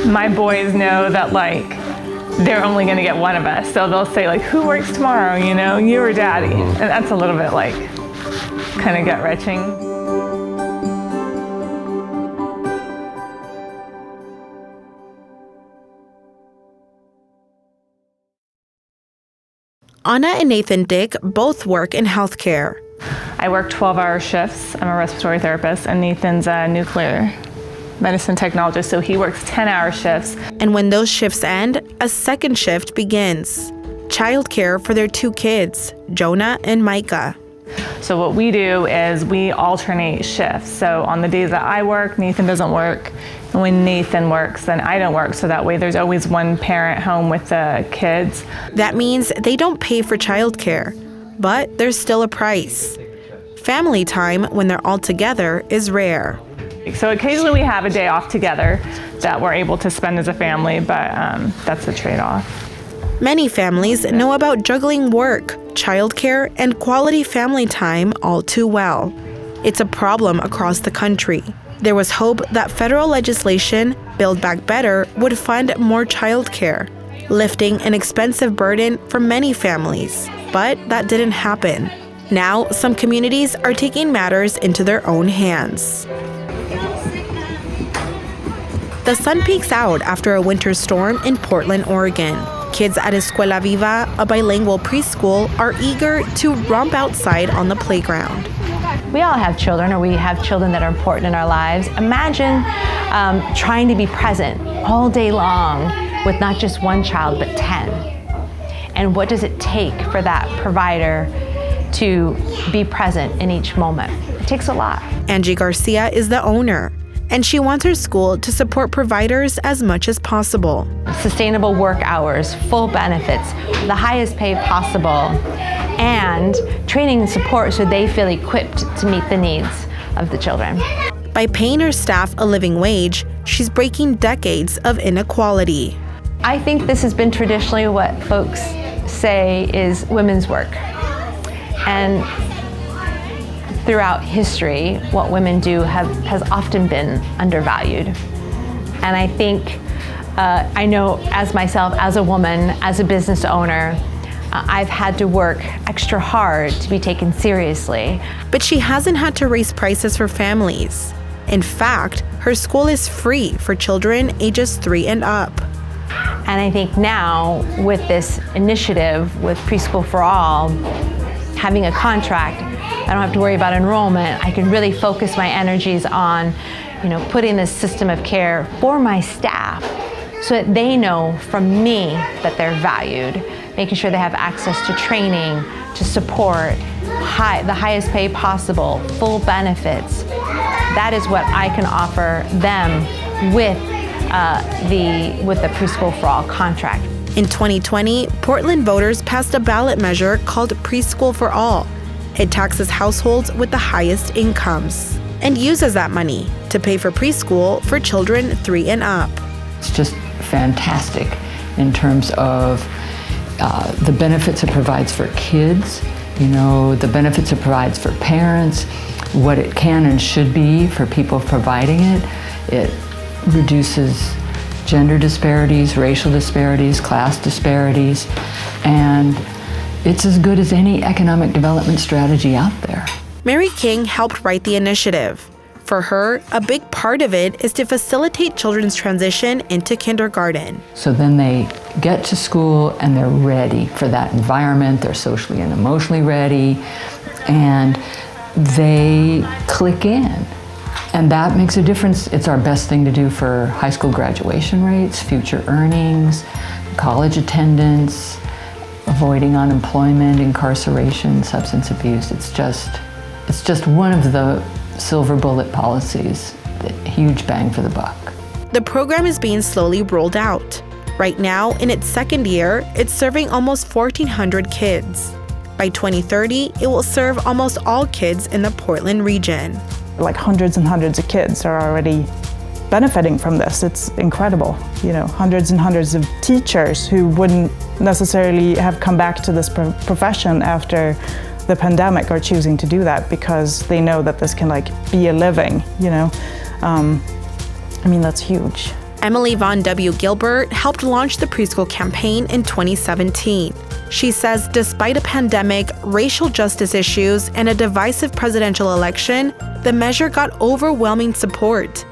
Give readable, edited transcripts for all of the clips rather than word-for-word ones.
My boys know that they're only going to get one of us. So they'll say who works tomorrow, you or daddy. And that's a little bit kind of gut-wrenching. Ahna and Nathan Dick both work in healthcare. I work 12-hour shifts. I'm a respiratory therapist, and Nathan's a nuclear medicine technologist, so he works 10-hour shifts. And when those shifts end, a second shift begins. Childcare for their 2 kids, Jonah and Micah. So what we do is we alternate shifts. So on the days that I work, Nathan doesn't work. And when Nathan works, then I don't work. So that way there's always one parent home with the kids. That means they don't pay for childcare, but there's still a price. Family time when they're all together is rare. So occasionally we have a day off together that we're able to spend as a family, but that's the trade-off. Many families know about juggling work, childcare, and quality family time all too well. It's a problem across the country. There was hope that federal legislation, Build Back Better, would fund more childcare, lifting an expensive burden for many families. But that didn't happen. Now, some communities are taking matters into their own hands. The sun peeks out after a winter storm in Portland, Oregon. Kids at Escuela Viva, a bilingual preschool, are eager to romp outside on the playground. We all have children, or we have children that are important in our lives. Imagine trying to be present all day long with not just one child, but 10. And what does it take for that provider to be present in each moment? It takes a lot. Angie Garcia is the owner, and she wants her school to support providers as much as possible. Sustainable work hours, full benefits, the highest pay possible, and training and support so they feel equipped to meet the needs of the children. By paying her staff a living wage, she's breaking decades of inequality. I think this has been traditionally what folks say is women's work. And throughout history, what women do has often been undervalued. And I think, I know as myself, as a woman, as a business owner, I've had to work extra hard to be taken seriously. But she hasn't had to raise prices for families. In fact, her school is free for children ages 3 and up. And I think now, with this initiative with Preschool for All, having a contract, I don't have to worry about enrollment. I can really focus my energies on, putting this system of care for my staff so that they know from me that they're valued, making sure they have access to training, to support, the highest pay possible, full benefits. That is what I can offer them with the Preschool for All contract. In 2020, Portland voters passed a ballot measure called Preschool for All. It taxes households with the highest incomes and uses that money to pay for preschool for children 3 and up. It's just fantastic in terms of the benefits it provides for kids, the benefits it provides for parents, what it can and should be for people providing it. It reduces gender disparities, racial disparities, class disparities, and it's as good as any economic development strategy out there. Mary King helped write the initiative. For her, a big part of it is to facilitate children's transition into kindergarten. So then they get to school and they're ready for that environment, they're socially and emotionally ready, and they click in. And that makes a difference. It's our best thing to do for high school graduation rates, future earnings, college attendance, avoiding unemployment, incarceration, substance abuse. It's just one of the silver bullet policies, the huge bang for the buck. The program is being slowly rolled out. Right now, in its second year, it's serving almost 1,400 kids. By 2030, it will serve almost all kids in the Portland region. Hundreds and hundreds of kids are already benefiting from this. It's incredible. Hundreds and hundreds of teachers who wouldn't necessarily have come back to this profession after the pandemic are choosing to do that because they know that this can be a living, that's huge. Emily Von W. Gilbert helped launch the preschool campaign in 2017. She says despite a pandemic, racial justice issues, and a divisive presidential election, the measure got overwhelming support,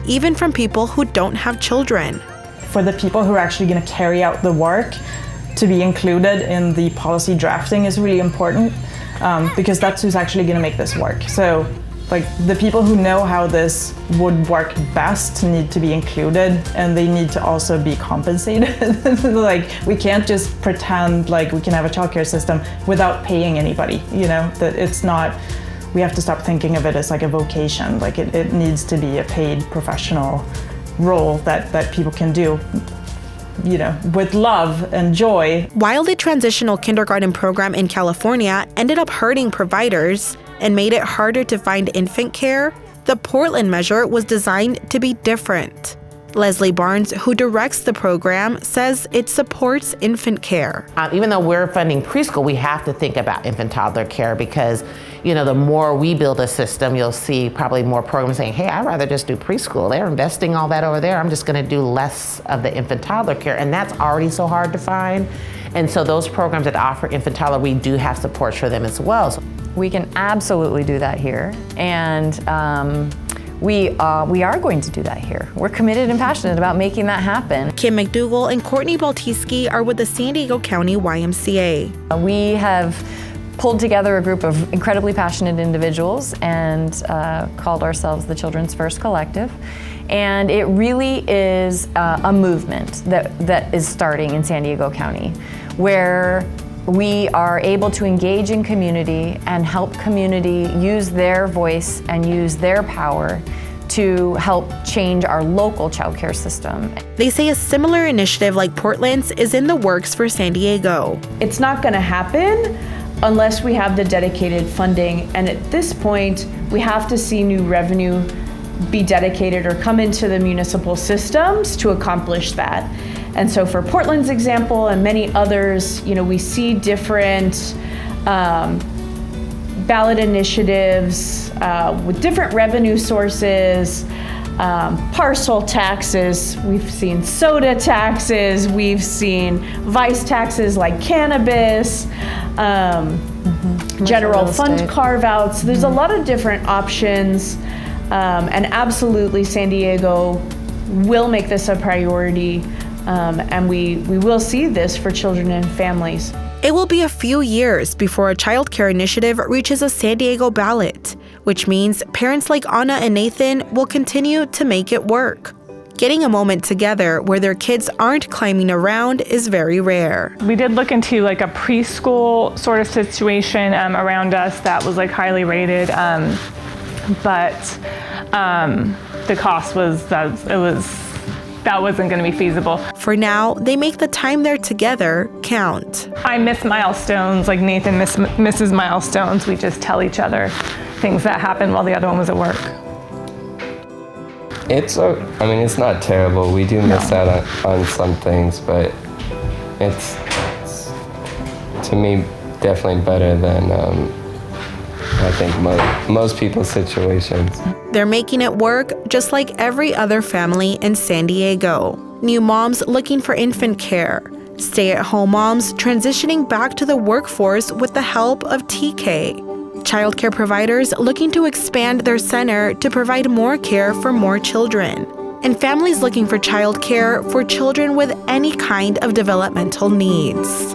even from people who don't have children. For the people who are actually going to carry out the work, to be included in the policy drafting is really important because that's who's actually going to make this work. So, like, the people who know how this would work best need to be included, and they need to also be compensated. Like, we can't just pretend like we can have a childcare system without paying anybody, you know, that it's not, we have to stop thinking of it as like a vocation. Like, it needs to be a paid professional role that people can do, you know, with love and joy. While the transitional kindergarten program in California ended up hurting providers and made it harder to find infant care, the Portland measure was designed to be different. Leslie Barnes, who directs the program, says it supports infant care. Even though we're funding preschool, we have to think about infant toddler care because, you know, the more we build a system, you'll see probably more programs saying, hey, I'd rather just do preschool. They're investing all that over there. I'm just going to do less of the infant toddler care. And that's already so hard to find. And so those programs that offer infant toddler, we do have support for them as well. So we can absolutely do that here. And we are going to do that here. We're committed and passionate about making that happen. Kim McDougall and Courtney Baltiski are with the San Diego County YMCA. We have pulled together a group of incredibly passionate individuals and called ourselves the Children's First Collective. And it really is a movement that is starting in San Diego County, where we are able to engage in community and help community use their voice and use their power to help change our local childcare system. They say a similar initiative like Portland's is in the works for San Diego. It's not going to happen unless we have the dedicated funding, and at this point, we have to see new revenue be dedicated or come into the municipal systems to accomplish that. And so for Portland's example and many others, you know, we see different ballot initiatives with different revenue sources, parcel taxes, we've seen soda taxes, we've seen vice taxes like cannabis, general fund carve-outs. There's a lot of different options, and absolutely San Diego will make this a priority. And we will see this for children and families. It will be a few years before a child care initiative reaches a San Diego ballot, which means parents like Ahna and Nathan will continue to make it work. Getting a moment together where their kids aren't climbing around is very rare. We did look into like a preschool sort of situation around us that was like highly rated, but the cost was that wasn't going to be feasible. For now, they make the time they're together count. I miss milestones, like Nathan misses milestones. We just tell each other things that happened while the other one was at work. It's not terrible. We do miss out on some things, but it's to me definitely better than I think most people's situations. They're making it work just like every other family in San Diego. New moms looking for infant care, stay-at-home moms transitioning back to the workforce with the help of TK, childcare providers looking to expand their center to provide more care for more children, and families looking for childcare for children with any kind of developmental needs.